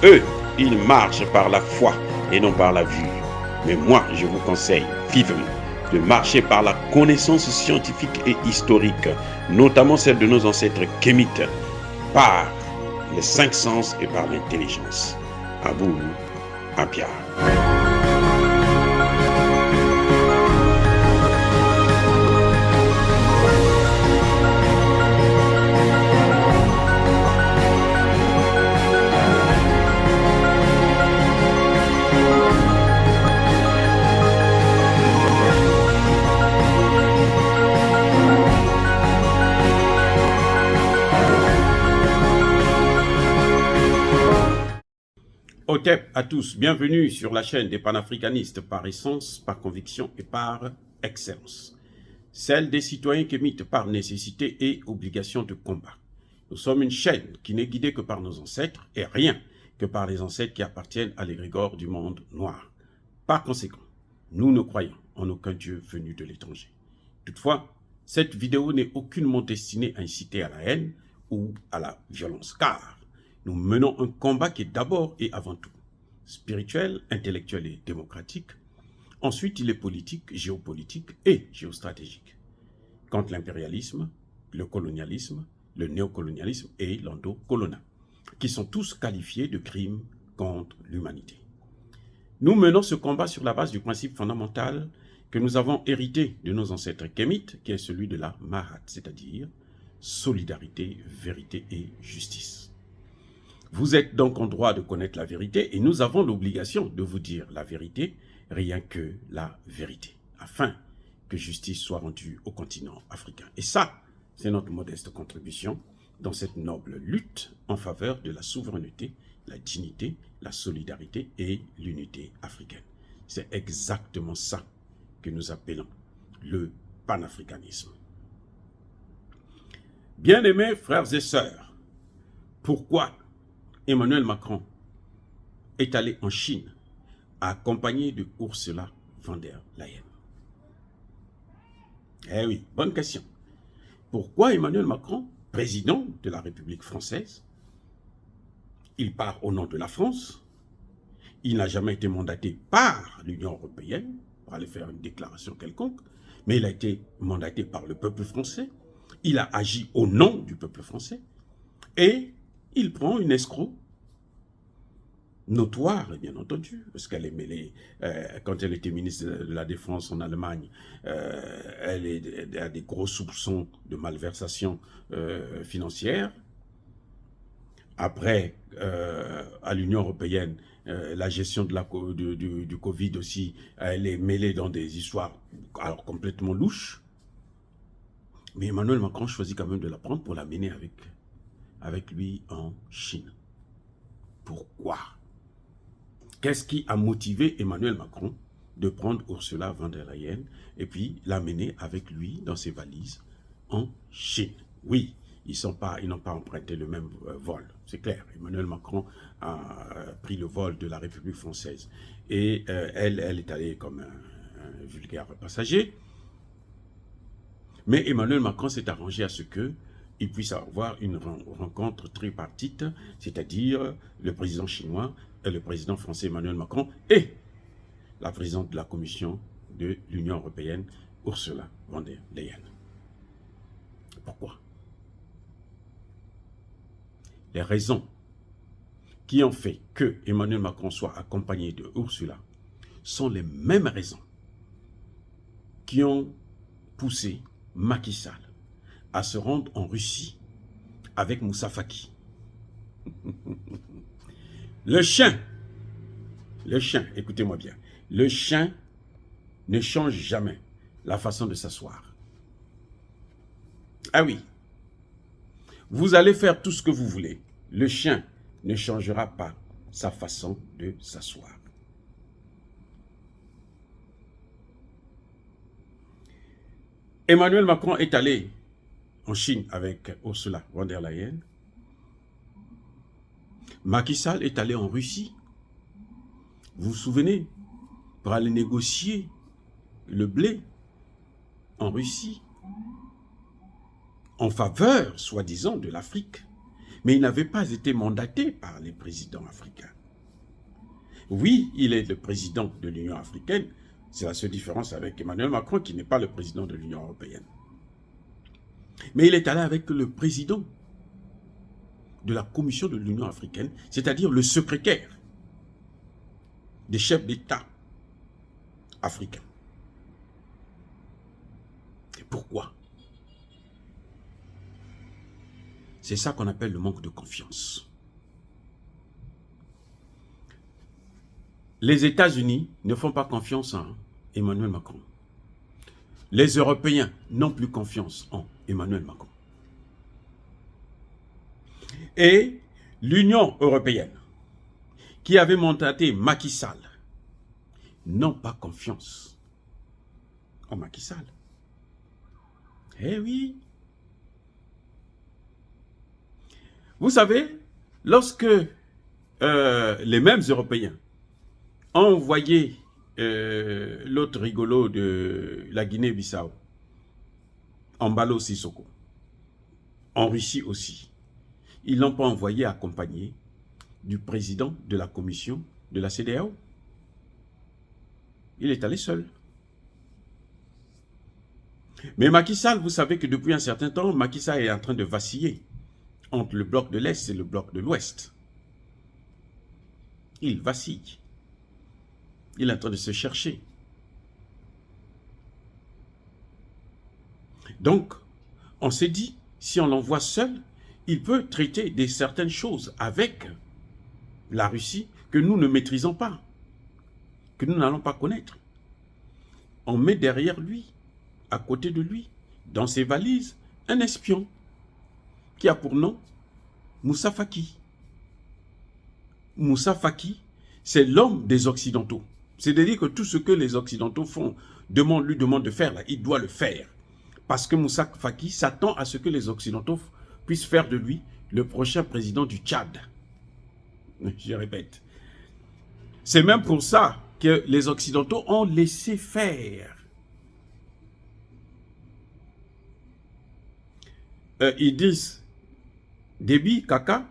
Eux, ils marchent par la foi et non par la vue. Mais moi, je vous conseille vivement de marcher par la connaissance scientifique et historique, notamment celle de nos ancêtres kémites, par les cinq sens et par l'intelligence. Abou Apia. Otep à tous, bienvenue sur la chaîne des panafricanistes par essence, par conviction et par excellence. Celle des citoyens kémites par nécessité et obligation de combat. Nous sommes une chaîne qui n'est guidée que par nos ancêtres et rien que par les ancêtres qui appartiennent à l'égrégore du monde noir. Par conséquent, nous ne croyons en aucun Dieu venu de l'étranger. Toutefois, cette vidéo n'est aucunement destinée à inciter à la haine ou à la violence, car nous menons un combat qui est d'abord et avant tout spirituel, intellectuel et démocratique. Ensuite, il est politique, géopolitique et géostratégique. Contre l'impérialisme, le colonialisme, le néocolonialisme et l'endocoloniat, qui sont tous qualifiés de crimes contre l'humanité. Nous menons ce combat sur la base du principe fondamental que nous avons hérité de nos ancêtres kémites, qui est celui de la Mahat, c'est-à-dire solidarité, vérité et justice. Vous êtes donc en droit de connaître la vérité et nous avons l'obligation de vous dire la vérité, rien que la vérité, afin que justice soit rendue au continent africain. Et ça, c'est notre modeste contribution dans cette noble lutte en faveur de la souveraineté, la dignité, la solidarité et l'unité africaine. C'est exactement ça que nous appelons le panafricanisme. Bien-aimés frères et sœurs, pourquoi Emmanuel Macron est allé en Chine accompagné de Ursula von der Leyen? Eh oui, bonne question. Pourquoi Emmanuel Macron, président de la République française, il part au nom de la France, il n'a jamais été mandaté par l'Union européenne pour aller faire une déclaration quelconque, mais il a été mandaté par le peuple français, il a agi au nom du peuple français, et il prend une escroc notoire, bien entendu, parce qu'elle est mêlée, quand elle était ministre de la Défense en Allemagne, elle a des gros soupçons de malversation financière. Après, à l'Union européenne, la gestion de du Covid aussi, elle est mêlée dans des histoires alors complètement louches. Mais Emmanuel Macron choisit quand même de la prendre pour la mener avec lui en Chine. Pourquoi? Qu'est-ce qui a motivé Emmanuel Macron de prendre Ursula von der Leyen et puis l'amener avec lui dans ses valises en Chine? Oui, ils n'ont pas emprunté le même vol, c'est clair. Emmanuel Macron a pris le vol de la République française et elle est allée comme un vulgaire passager. Mais Emmanuel Macron s'est arrangé à ce qu'il puisse avoir une rencontre tripartite, c'est-à-dire le président chinois, le président français Emmanuel Macron et la présidente de la Commission de l'Union européenne, Ursula von der Leyen. Pourquoi? Les raisons qui ont fait que Emmanuel Macron soit accompagné de Ursula sont les mêmes raisons qui ont poussé Macky Sall à se rendre en Russie avec Moussa Faki. Le chien, écoutez-moi bien, le chien ne change jamais la façon de s'asseoir. Ah oui, vous allez faire tout ce que vous voulez, le chien ne changera pas sa façon de s'asseoir. Emmanuel Macron est allé en Chine avec Ursula von der Leyen. Macky Sall est allé en Russie. Vous vous souvenez, pour aller négocier le blé en Russie, en faveur, soi-disant, de l'Afrique. Mais il n'avait pas été mandaté par les présidents africains. Oui, il est le président de l'Union africaine. C'est la seule différence avec Emmanuel Macron, qui n'est pas le président de l'Union européenne. Mais il est allé avec le président de la Commission de l'Union africaine, c'est-à-dire le secrétaire des chefs d'État africains. Et pourquoi? C'est ça qu'on appelle le manque de confiance. Les États-Unis ne font pas confiance en Emmanuel Macron. Les Européens n'ont plus confiance en Emmanuel Macron. Et l'Union européenne, qui avait mandaté Macky Sall, n'ont pas confiance en Macky Sall. Eh oui. Vous savez, lorsque les mêmes Européens ont envoyé l'autre rigolo de la Guinée-Bissau, Embalo Sissoko, en Russie aussi, ils ne l'ont pas envoyé accompagné du président de la commission de la CEDEAO. Il est allé seul. Mais Macky Sall, vous savez que depuis un certain temps, Macky Sall est en train de vaciller entre le bloc de l'Est et le bloc de l'Ouest. Il vacille. Il est en train de se chercher. Donc, on s'est dit, si on l'envoie seul, il peut traiter de certaines choses avec la Russie que nous ne maîtrisons pas, que nous n'allons pas connaître. On met derrière lui, à côté de lui, dans ses valises, un espion qui a pour nom Moussa Faki. Moussa Faki, c'est l'homme des Occidentaux. C'est-à-dire que tout ce que les Occidentaux font, lui demandent de faire, là, il doit le faire. Parce que Moussa Faki s'attend à ce que les Occidentaux puissent faire de lui le prochain président du Tchad. Je répète. C'est même pour ça que les Occidentaux ont laissé faire. Idriss Déby, Kaka,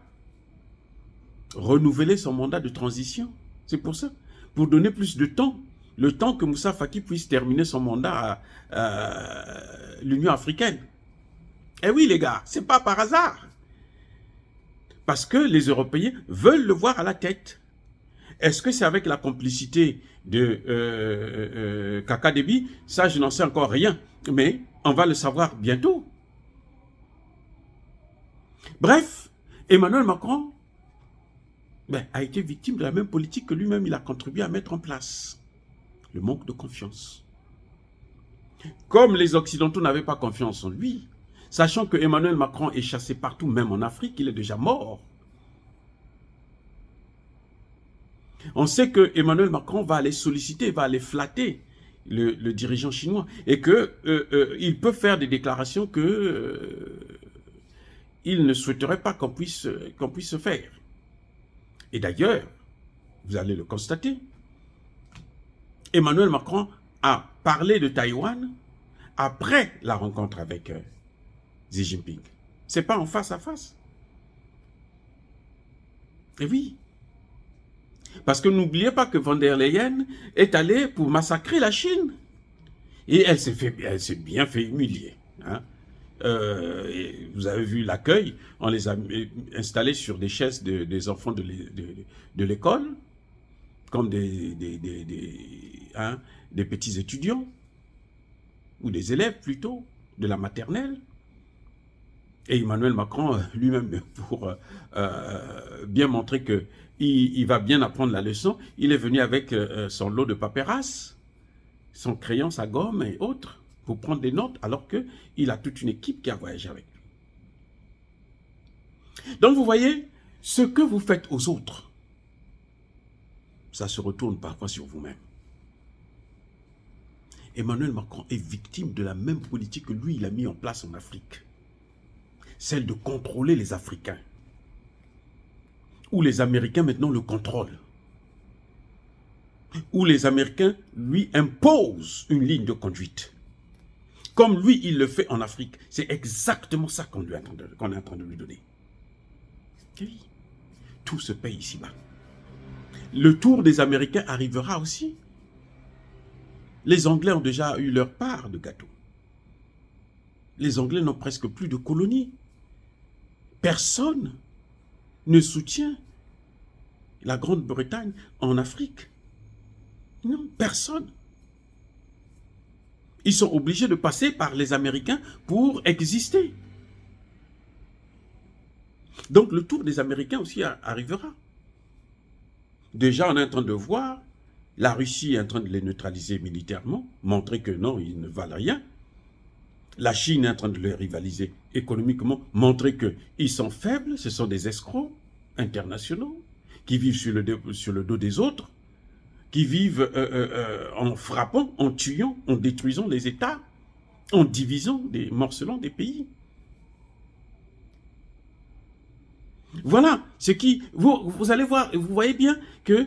renouveler son mandat de transition. C'est pour ça. Pour donner plus de temps. Le temps que Moussa Faki puisse terminer son mandat à l'Union africaine. Eh oui les gars, c'est pas par hasard. Parce que les Européens veulent le voir à la tête. Est-ce que c'est avec la complicité de Kaka Déby? Ça, je n'en sais encore rien. Mais on va le savoir bientôt. Bref, Emmanuel Macron a été victime de la même politique que lui-même il a contribué à mettre en place. Le manque de confiance. Comme les Occidentaux n'avaient pas confiance en lui, sachant que Emmanuel Macron est chassé partout, même en Afrique, il est déjà mort. On sait que Emmanuel Macron va aller solliciter, va aller flatter le dirigeant chinois et qu'il peut faire des déclarations que il ne souhaiterait pas qu'on puisse se faire. Et d'ailleurs, vous allez le constater, Emmanuel Macron a parlé de Taïwan après la rencontre avec Xi Jinping. Ce n'est pas en face à face. Et oui. Parce que n'oubliez pas que von der Leyen est allée pour massacrer la Chine. Et elle s'est bien fait humilier. Hein. Vous avez vu l'accueil, on les a installés sur des chaises des enfants de l'école, comme des petits étudiants, ou des élèves plutôt, de la maternelle. Et Emmanuel Macron, lui-même, pour bien montrer qu'il va bien apprendre la leçon, il est venu avec son lot de paperasse, son crayon, sa gomme et autres, pour prendre des notes, alors qu'il a toute une équipe qui a voyagé avec lui. Donc vous voyez, ce que vous faites aux autres, ça se retourne parfois sur vous-même. Emmanuel Macron est victime de la même politique que lui, il a mis en place en Afrique. Celle de contrôler les Africains. Où les Américains maintenant le contrôlent. Où les Américains lui imposent une ligne de conduite. Comme lui, il le fait en Afrique. C'est exactement ça qu'on est en train de lui donner. Oui. Tout se paye ici-bas. Le tour des Américains arrivera aussi. Les Anglais ont déjà eu leur part de gâteau. Les Anglais n'ont presque plus de colonies. Personne ne soutient la Grande-Bretagne en Afrique. Non, personne. Ils sont obligés de passer par les Américains pour exister. Donc le tour des Américains aussi arrivera. Déjà, on est en train de voir, la Russie est en train de les neutraliser militairement, montrer que non, ils ne valent rien. La Chine est en train de les rivaliser économiquement, montrer qu'ils sont faibles, ce sont des escrocs internationaux qui vivent sur le dos des autres, qui vivent en frappant, en tuant, en détruisant les États, en divisant, morcelant des pays. Voilà ce qui... Vous allez voir, vous voyez bien que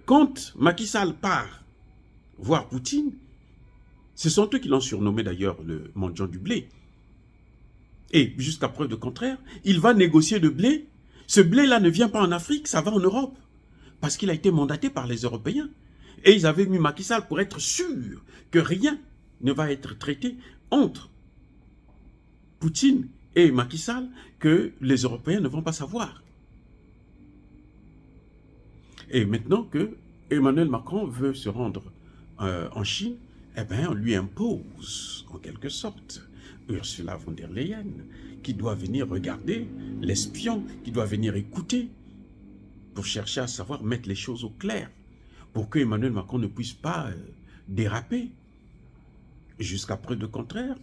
quand Macky Sall part voir Poutine, ce sont eux qui l'ont surnommé d'ailleurs le mendiant du blé. Et jusqu'à preuve de contraire, il va négocier le blé. Ce blé-là ne vient pas en Afrique, ça va en Europe. Parce qu'il a été mandaté par les Européens. Et ils avaient mis Macky Sall pour être sûr que rien ne va être traité entre Poutine et Macky Sall, que les Européens ne vont pas savoir. Et maintenant que Emmanuel Macron veut se rendre en Chine, eh bien, on lui impose, en quelque sorte, Ursula von der Leyen, qui doit venir regarder l'espion, qui doit venir écouter, pour chercher à savoir mettre les choses au clair, pour que Emmanuel Macron ne puisse pas déraper. Jusqu'à preuve de contraire,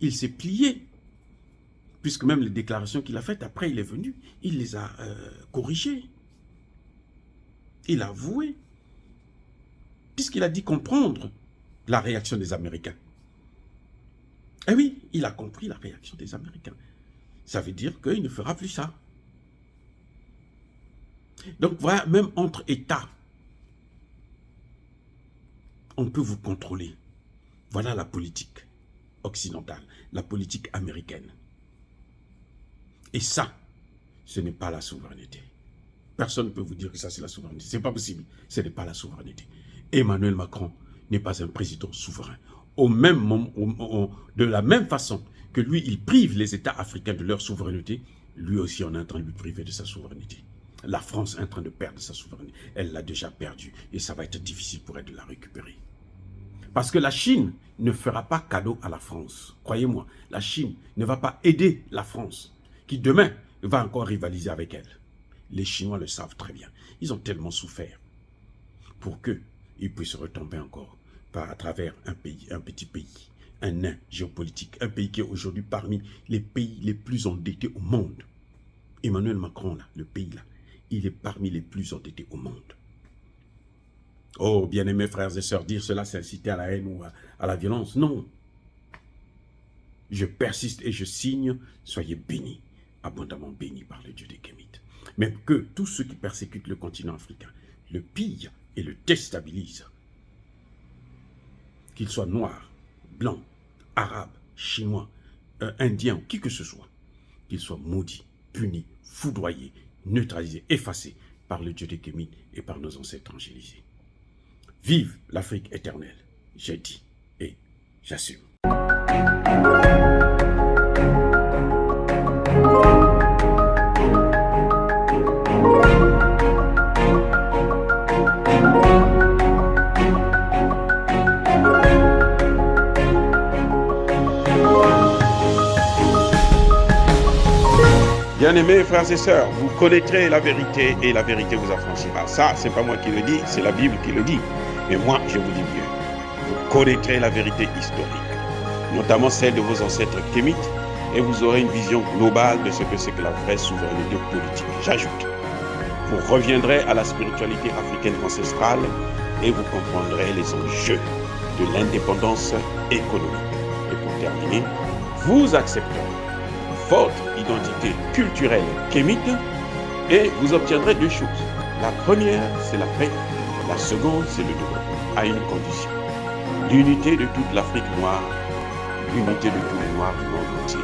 il s'est plié. Puisque même les déclarations qu'il a faites, après il est venu, il les a corrigées. Il a avoué. Puisqu'il a dit comprendre la réaction des Américains. Eh oui, il a compris la réaction des Américains. Ça veut dire qu'il ne fera plus ça. Donc voilà, même entre États, on peut vous contrôler. Voilà la politique occidentale, la politique américaine. Et ça, ce n'est pas la souveraineté. Personne ne peut vous dire que ça c'est la souveraineté. Ce n'est pas possible. Ce n'est pas la souveraineté. Emmanuel Macron n'est pas un président souverain. De la même façon que lui, il prive les États africains de leur souveraineté, lui aussi on est en train de lui priver de sa souveraineté. La France est en train de perdre sa souveraineté. Elle l'a déjà perdue et ça va être difficile pour elle de la récupérer. Parce que la Chine ne fera pas cadeau à la France. Croyez-moi, la Chine ne va pas aider la France, qui demain va encore rivaliser avec elle. Les Chinois le savent très bien. Ils ont tellement souffert pour qu'ils puissent retomber encore à travers un petit pays, un nain géopolitique, un pays qui est aujourd'hui parmi les pays les plus endettés au monde. Emmanuel Macron, là, le pays là, il est parmi les plus endettés au monde. Oh, bien-aimés frères et sœurs, dire cela, c'est inciter à la haine ou à la violence. Non. Je persiste et je signe, soyez bénis, abondamment bénis par le Dieu des Kémites. Mais que tous ceux qui persécutent le continent africain le pillent et le déstabilisent, qu'ils soient noirs, blancs, arabes, chinois, indiens, qui que ce soit, qu'ils soient maudits, punis, foudroyés, neutralisés, effacés par le Dieu des Kémites et par nos ancêtres angélisés. Vive l'Afrique éternelle, j'ai dit et j'assume. Bien-aimés frères et sœurs, vous connaîtrez la vérité et la vérité vous affranchira. Ça, c'est pas moi qui le dis, c'est la Bible qui le dit. Mais moi, je vous dis mieux. Vous connaîtrez la vérité historique, notamment celle de vos ancêtres kémites, et vous aurez une vision globale de ce que c'est que la vraie souveraineté politique. J'ajoute, vous reviendrez à la spiritualité africaine ancestrale et vous comprendrez les enjeux de l'indépendance économique. Et pour terminer, vous accepterez votre identité culturelle kémite et vous obtiendrez deux choses. La première, c'est la paix. La seconde, c'est le développement, à une condition. L'unité de toute l'Afrique noire, l'unité de tous les Noirs du monde entier.